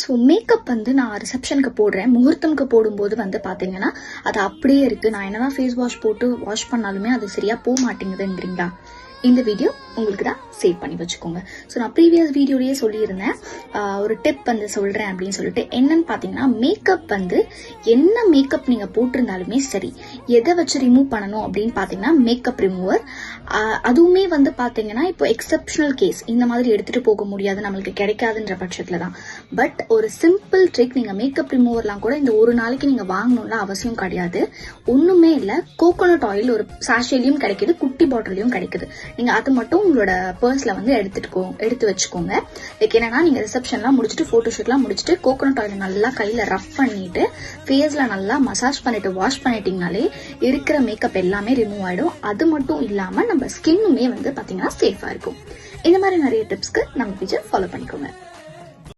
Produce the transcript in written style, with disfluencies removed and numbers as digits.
So makeup வந்து நான் ரிசப்ஷனுக்கு போடுறேன். முகூர்த்தம்க்கு போடும்போது வந்து பார்த்தீங்கன்னா அது அப்படியே இருக்குது. நான் என்னதான் ஃபேஸ் வாஷ் போட்டு வாஷ் பண்ணாலுமே அது சரியாக போக மாட்டேங்குதுங்கிறீங்களா? இந்த வீடியோ உங்களுக்கு தான் சேவ் பண்ணி வச்சுக்கோங்க. ஸோ நான் ப்ரீவியஸ் வீடியோலேயே சொல்லியிருந்தேன், ஒரு டிப் வந்து சொல்கிறேன் அப்படின்னு சொல்லிட்டு. என்னன்னு பார்த்தீங்கன்னா, மேக்கப் வந்து என்ன மேக்கப் நீங்கள் போட்டிருந்தாலுமே சரி, எதை வச்சு ரிமூவ் பண்ணணும் அப்படின்னு பார்த்தீங்கன்னா மேக்கப் ரிமூவர். அதுவுமே வந்து பார்த்தீங்கன்னா இப்போ எக்ஸப்ஷனல் கேஸ் இந்த மாதிரி எடுத்துகிட்டு போக முடியாது, நம்மளுக்கு கிடைக்காதுன்ற பட்சத்தில் தான். பட் ஒரு சிம்பிள் ட்ரிக், நீங்கள் மேக்கப் ரிமூவர்லாம் கூட இந்த ஒரு நாளைக்கு நீங்கள் வாங்கணும்ல அவசியம் கிடையாது. ஒன்றுமே இல்லை, கோகோனட் ஆயில் ஒரு சாஷேலையும் கிடைக்குது, குட்டி பாட்டிலையும் கிடைக்குது. நீங்க அது மட்டும் உங்களோட பர்ஸ்ல வந்து எடுத்து வச்சுக்கோங்க. லைக் என்னன்னா, நீங்க ரிசப்ஷன்லாம் முடிச்சுட்டு போட்டோஷூட்லாம் முடிச்சுட்டு கோகோனட் ஆயில் நல்லா கையில ரஃப் பண்ணிட்டு ஃபேஸ்ல நல்லா மசாஜ் பண்ணிட்டு வாஷ் பண்ணிட்டீங்கனாலே இருக்கிற மேக்கப் எல்லாமே ரிமூவ் ஆயிடும். அது மட்டும் இல்லாம நம்ம ஸ்கின்னுமே வந்து பாத்தீங்கன்னா சேஃபா இருக்கும். இந்த மாதிரி நிறைய டிப்ஸ்க்கு நம்ம பேஜை ஃபாலோ பண்ணிக்கோங்க.